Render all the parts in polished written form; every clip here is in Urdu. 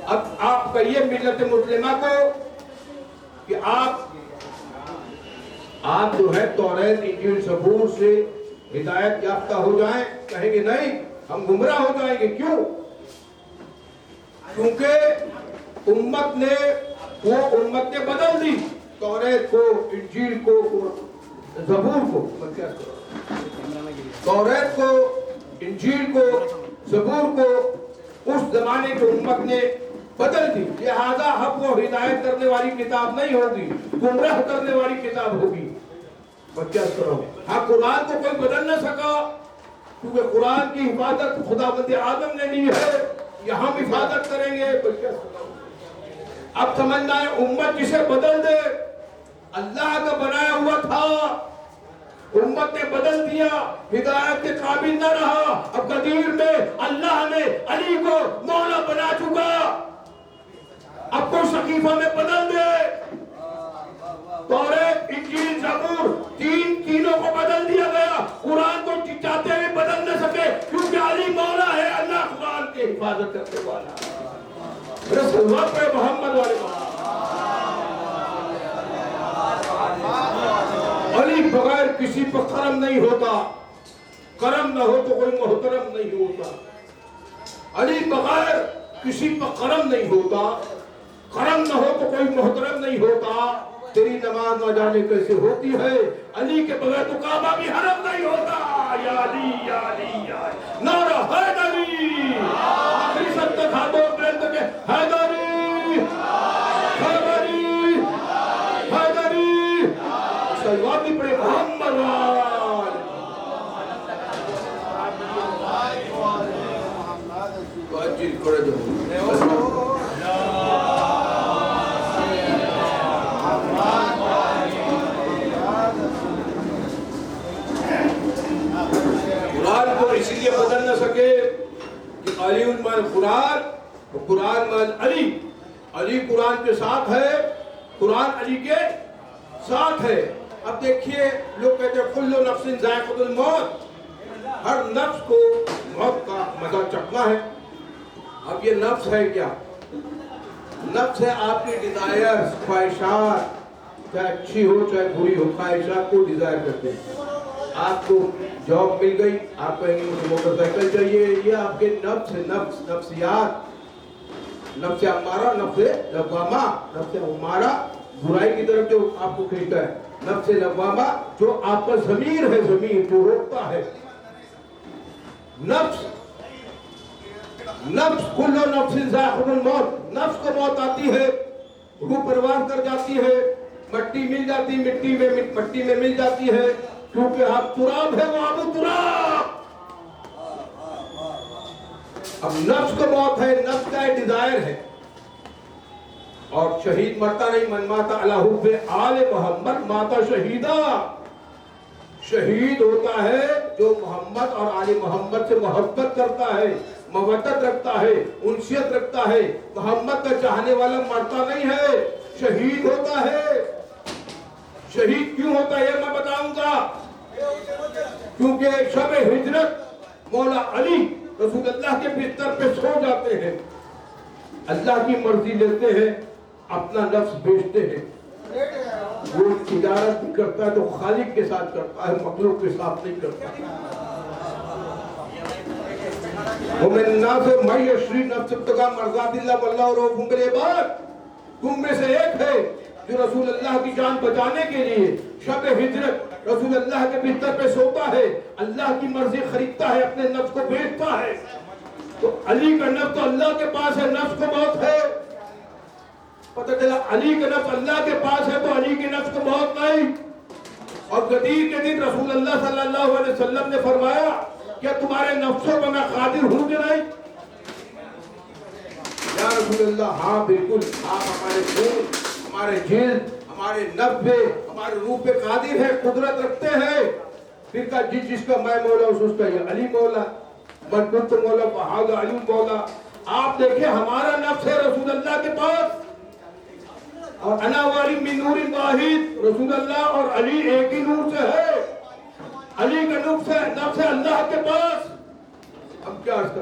اب آپ کہیے ملت مسلمہ کو کہ آپ جو ہے توریت انجیل زبور سے ہدایت یافتہ ہو جائیں، کہیں گے نہیں ہم گمراہ ہو جائیں گے۔ کیوں؟ کیونکہ امت نے بدل دی توریت کو، انجیل کو، زبور کو، توریت کو، انجیل کو، زبور کو اس زمانے کی امت نے بدل دی، لہذا حق و ہدایت کرنے والی کتاب نہیں ہوگی، گمراہ کرنے والی کتاب ہوگی۔ کیا کرو؟ ہاں قرآن کو کوئی بدل نہ سکا، کیونکہ قرآن کی حفاظت خداوند آدم نے لی ہے، یہاں حفاظت کریں گے۔ اب سمجھنا ہے امت جسے بدل دے، اللہ کا بنایا ہوا تھا، امت نے بدل دیا، ہدایت کے قابل نہ رہا، اب قدیر میں اللہ نے علی کو مولا بنا چکا، اب کو شکیفہ میں بدل دے، توریت انجیل زبور تینوں کو بدل دیا گیا، قرآن کو چاہتے ہوئے بدل نہ سکے، کیونکہ علی مولا ہے، اللہ قرآن کی حفاظت کرنے والا۔ رسول اللہ محمد والے علی بغیر کسی پر کرم نہیں ہوتا، کرم نہ ہو تو کوئی محترم نہیں ہوتا، علی بغیر کسی پر کرم نہیں ہوتا، کرم نہ ہو تو کوئی محترم نہیں ہوتا۔ تیری نماز نہ جانے کیسے ہوتی ہے، علی کے بغیر تو کعبہ بھی حرم نہیں ہوتا۔ یا علی یا علی یا علی، نعرہ حیدری، آخری سب تک ہاتھوں بلند کے حیدری حیدری حیدری، سلوات بھی پڑے محمد وال واجل کھڑے جو قرآن کو اسی لیے بدل نہ سکے کہ علی من قرآن اور قرآن من علی، علی قرآن کے ساتھ ہے، قرآن علی کے ساتھ ہے۔ اب دیکھیے لوگ کہتے ہیں کل نفس ذائقۃ الموت، ہر نفس کو موت کا مزہ چکھنا ہے۔ اب یہ نفس ہے کیا؟ نفس ہے آپ کی ڈیزائرز، خواہشات، چاہے اچھی ہو چاہے بری ہو، خواہشات کو ڈیزائر کرتے ہیں۔ آپ کو جاب مل گئی، آپ کہیں گے مجھے موٹر سائیکل چاہیے، یہ آپ کے نفس ہے، نفسیات، نفس امارہ، نفس لوامہ، نفس امارہ برائی کی طرف جو آپ کو کھینچتا ہے، نفس لوامہ جو آپ کا ضمیر ہے، ضمیر جو روکتا ہے۔ نفس کل نفس ذائقۃ الموت، نفس کو موت آتی ہے، روح پرواز کر جاتی ہے، مٹی مل جاتی، مٹی میں مل جاتی ہے، کیونکہ آپ تراب ہے، وہ ابو تراب۔ اب نفس کو موت ہے، نفس کا ڈیزائر ہے، اور شہید مرتا نہیں، من ماتا علی حب آل محمد ماتا شہیدہ، شہید ہوتا ہے جو محمد اور آل محمد سے محبت کرتا ہے، مودت رکھتا ہے، انسیت رکھتا ہے، محمد کا چاہنے والا مرتا نہیں ہے، شہید ہوتا ہے۔ شہید کیوں ہوتا ہے یہ میں بتاؤں گا، کیونکہ شب ہجرت مولا علی رسول اللہ کے بستر پہ سو جاتے ہیں، اللہ کی مرضی لیتے ہیں، اپنا نفس بیچتے ہیں۔ وہ تجارت بھی کرتا ہے تو خالق کے ساتھ کرتا ہے، مخلوق کے ساتھ نہیں کرتا۔ وَمِنَ النَّاسِ مَن يَشْرِي نَفْسَهُ ابْتِغَاءَ مَرْضَاتِ اللَّهِ وَاللَّهُ رَءُوفٌ بِالْعِبَادِ، تم میں سے ایک ہے جو رسول اللہ کی جان بچانے کے لیے شب ہجرت رسول اللہ کے بستر پہ سوتا ہے، اللہ کی مرضی خریدتا ہے، اپنے نفس کو بیچتا ہے۔ تو علی کا نفس تو اللہ کے پاس ہے، نفس کو موت ہے، پتہ چلا علی کا نفس اللہ کے پاس ہے تو علی کے نفس کو موت نہیں۔ اور غدیر کے دن رسول اللہ صلی اللہ علیہ وسلم نے فرمایا کیا تمہارے نفسوں پر میں قادر ہوں کہ نہیں؟ یا رسول اللہ ہاں بالکل، آپ ہمارے خون، ہمارے جلد، ہمارے نفس پہ، ہمارے روح پہ قادر ہے، قدرت رکھتے ہیں۔ پھر کہا جس کا میں مولا اس کا یہ علی مولا، من کنت مولا فہذا علی مولا۔ آپ دیکھیں ہمارا نفس ہے رسول اللہ کے پاس، اور انا والی من نور واحد، رسول اللہ اور علی ایک ہی نور سے ہے، علی کا نفس ہے اللہ کے پاس۔ ہم کیا اس کا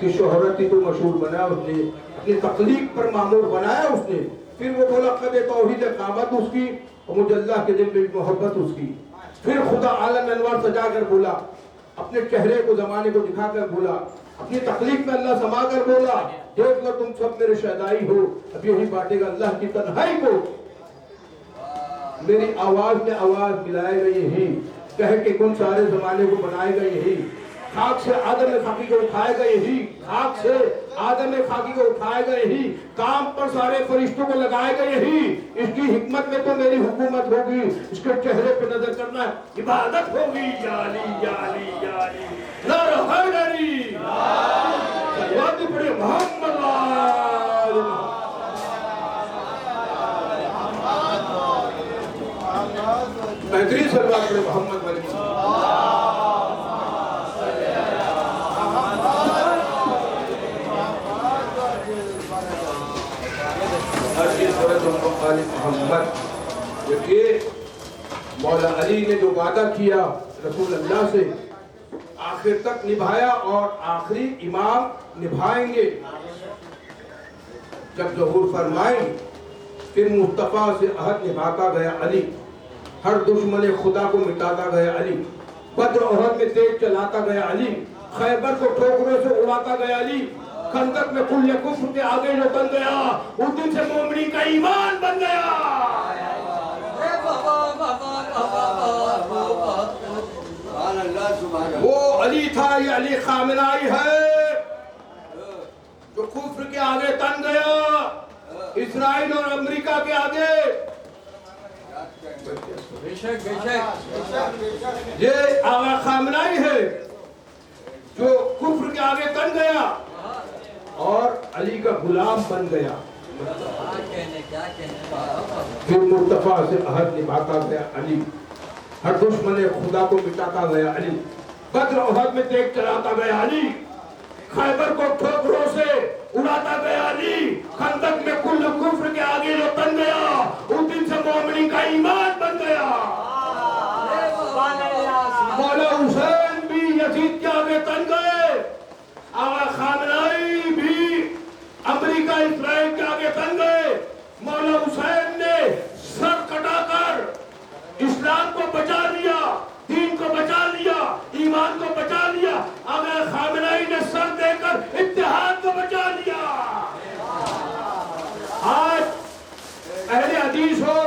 کی شہرت ہی تو مشہور بنا اس نے، اپنی تخلیق پر معمور بنایا اس نے. پھر وہ بولا قد توحید قامت اس کی اور مجھے اللہ کے دل میں محبت اس کی. پھر خدا عالم انوار سجا کر بولا، اپنے چہرے کو زمانے کو دکھا کر بولا، اپنی تخلیق میں اللہ سما کر بولا دیکھ لو تم سب میرے شہدائی ہو، اب یہی بانٹے گا اللہ کی تنہائی کو. میری آواز میں آواز ملائے گا یہی، کہہ کے کن سارے زمانے کو بنائے گا یہی. خاک سے آدم خاکی کو اٹھائے گا یہی، خاک سے آدم خاکی کو اٹھائے گا یہی، کام پر سارے فرشتوں کو لگائے گا یہی. اس کی حکمت میں تو میری حکومت ہوگی، اس کے چہرے پہ نظر کرنا عبادت ہوگی. یا علی یا علی یا علی نعرہ حیدری، سلوات پڑھے محمد آل بہترین سلوات پڑھے محمد والی. محمد. دیکھیے مولا علی نے جو وعدہ کیا رسول اللہ سے آخر تک نبھایا اور آخری امام نبھائیں گے. جب ظہور فرمائیں پھر مصطفیٰ سے عہد نبھاتا گیا علی، ہر دشمن خدا کو مٹاتا گیا علی، بدر احد میں تیز چلاتا گیا علی، خیبر کو ٹھوکروں سے اڑاتا گیا علی، خندق میں کل کفر کے آگے جو بن گیا اس دن سے مومنی کا ایمان بن گیا. وہ علی تھا، یہ علی خامنائی ہے جو کفر کے آگے تن گیا، اسرائیل اور امریکہ کے آگے. یہ آغا خامنائی ہے جو کفر کے آگے تن گیا اور علی کا غلام بن گیا. پھر مصطفیٰ سے عہد نبھاتا گیا علی، ہر دشمن خدا کو مٹاتا گیا علی، بدر احد میں تیغ چلاتا گیا علی، خیبر کو ٹھوکروں سے اڑاتا گیا علی، خندق میں کل کفر کے آگے جو تن گیا اس دن سے مومنی کا ایمان بن گیا. مولا حسین بھی یزید کے آگے تن گئے، آغا خامنائی بھی امریکہ اسرائیل کے آگے تن گئے. مولا حسین نے سر کٹا کر اسلام کو بچا لیا، دین کو بچا لیا، ایمان کو بچا لیا. آغا خامنائی نے سر دے کر اتحاد کو بچا لیا. آج اہل حدیث ہو،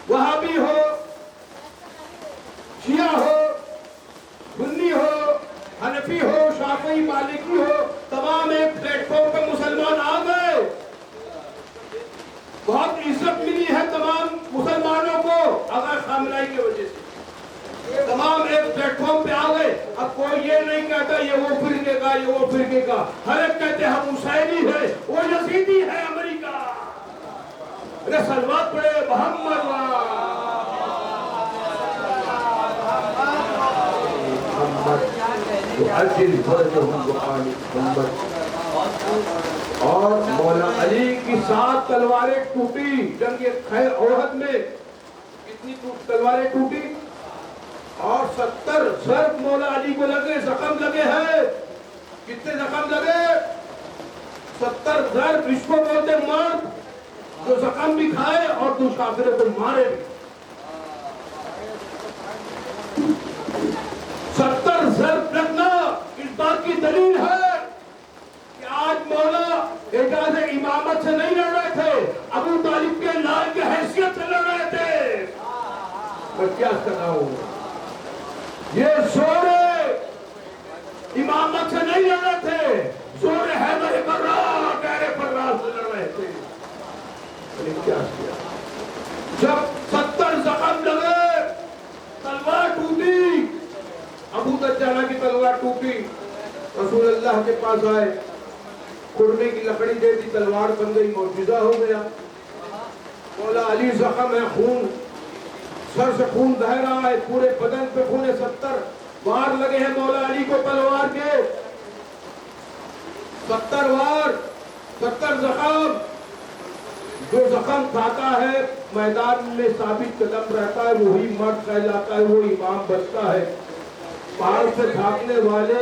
وہابی ہو، شیعہ ہو، سنی ہو، حنفی ہو، شافعی، مالکی ہو، تمام ایک پلیٹ فارم پہ مسلمان آ گئے. بہت عزت ملی ہے تمام مسلمانوں کو آغا خامنائی کی وجہ سے. تمام ایک پلیٹ فارم پہ آ گئے. اب کوئی یہ نہیں کہتا یہ وہ فرقے کا، یہ وہ فرقے کا، ہر ایک کہتے ہم حسینی ہے، وہ یزیدی ہے. امریکہ سلوات پڑھے محمد اور مولا علی کی 7 تلواریں ٹوٹی جنگ احد میں. کتنی تلواریں ٹوٹی اور 70 ضرب مولا علی کو لگے، زخم لگے ہیں. کتنے زخم لگے؟ 70 ضرب. اس کو بولتے مرد جو زخم بھی کھائے اور تو کافروں کو مارے بھی. 70 ضرب لگنا اس بات کی دلیل ہے کہ آج مولا اعجاز امامت سے نہیں لڑ رہے تھے، ابو طالب کے لال کی حیثیت سے لڑ رہے تھے. میں کیا کر رہا ہوں؟ یہ زور امامت سے نہیں لڑ رہے تھے، زور حیدر فرار، غیر فرار سے لڑ رہے تھے. کیا کیا؟ جب 70 زخم لگے، تلوار ٹوٹی، ابو دجالہ کی تلوار ٹوٹی، رسول اللہ کے پاس آئے، کھرنے کی لکڑی دے دی، تلوار بن گئی، معجزہ ہو گیا. مولا علی زخم ہے، خون، سر سے خون بہہ رہا ہے، پورے بدن پہ خون ہے. 70 وار لگے ہیں مولا علی کو تلوار کے، 70 وار، 70 زخم. جو زخم کھاتا ہے میدان میں ثابت قدم رہتا ہے، وہی مرد کہلاتا ہے، وہ امام بچتا ہے. پہاڑ سے بھاگنے والے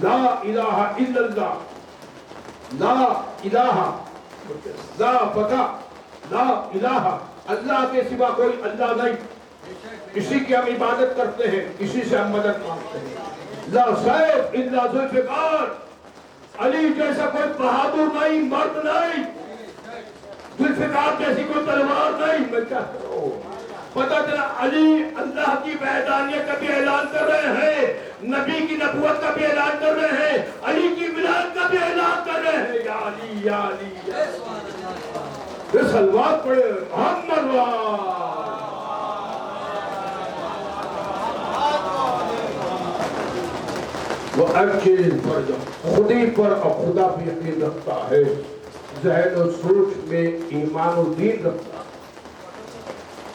لا الہ الا اللہ، لا الہ، لا فتح، لا الہ، اللہ کے سوا کوئی اللہ نہیں، اسی کی ہم عبادت کرتے ہیں، اسی سے ہم مدد مانگتے ہیں۔ لا سیف الا ذوالفقار، علی جیسا کوئی بہادر نہیں، مرد نہیں، ذوالفقار جیسی کوئی تلوار نہیں۔ میں کیا کروں؟ پتہ چلا علی اللہ کی وحدانیت کا بھی اعلان کر رہے ہیں، نبی کی نبوت کا بھی اعلان کر رہے ہیں، علی کی ولایت کا بھی اعلان کر رہے ہیں۔ یا علی یا علی یا علی، صلوات پڑھے محمد وہ اکیل فرج خودی پر اور خدا بھی یقین رکھتا ہے، ذہن و سوچ میں ایمان و دین رکھتا ہے۔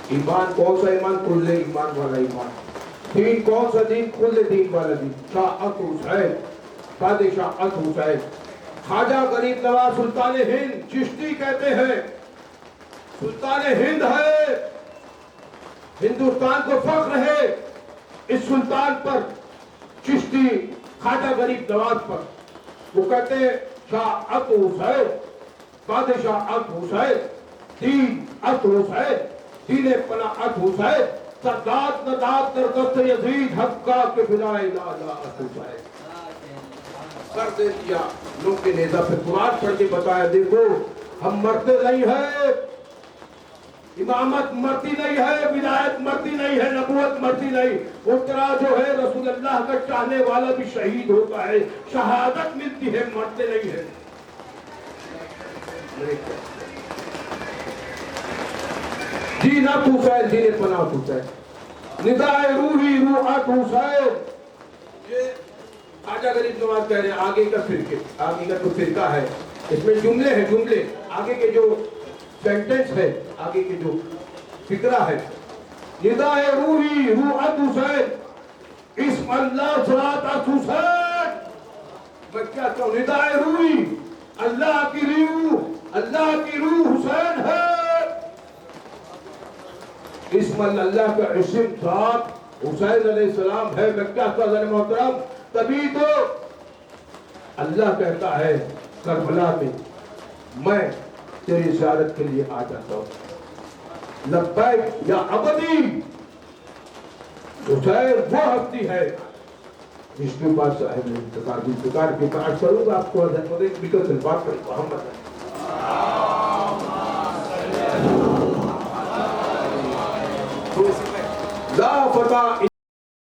ایمان کون سا ایمان؟ کل ایمان والا ایمان۔ دین کون سا دین؟ کل دین والا دین۔ شاہت حسین، قاضی شاہت حسین، خواجہ غریب نواز سلطان ہند چشتی کہتے ہیں، سلطان ہند ہے، ہندوستان کو فخر ہے اس سلطان پر، چشتی خواجہ غریب نواز پر۔ وہ کہتے ہیں شاہت حسین، بادشاہ ات حسین، دین ات حسین، دین پناہ ات حسین، سرداد نداد در دست یزید حق کا کہ فدائے لالا ات حسین۔ کر دے دیا لوگ کے نیزہ پہ قرآن پڑھ کے بتایا، دیکھو ہم مرتے نہیں ہیں، امامت مرتی نہیں ہے، ولایت مرتی نہیں ہے، نبوت مرتی نہیں۔ اس طرح جو ہے رسول اللہ کا چاہنے والا بھی شہید ہوتا ہے، شہادت ملتی ہے، مرتے نہیں ہے۔ دین ات حسین، دین پناہ حسین، ندائے روحی روحات حسین۔ یہ خواجہ غریب نواز کہہ رہے ہیں، آگے کا فرقے، آگے کا تو فرقہ ہے، اس میں جملے ہیں، جملے آگے کے جو سینٹنس ہے، آگے کے جو فکرہ ہے، ندائے روحی روحات حسین، اسم اللہ صلاۃ حسین۔ میں کیا کہوں؟ ندائے روحی، اللہ کی روح، اللہ کی روح حسین ہے۔ اسم اللہ کا اسم ذات حسین علیہ السلام ہے۔ میں کیا کہتا ہوں محترم؟ تبھی تو اللہ کہتا ہے کربلا میں میں تیری زیارت کے لیے آ جاتا ہوں، لبیک یا ابدی۔ حسین وہ ہستی ہے جس کے بعد صاحب نے انتقال کی بات کروں گا آپ کو بکر سے بات کریں محمد ہے۔ لا فتح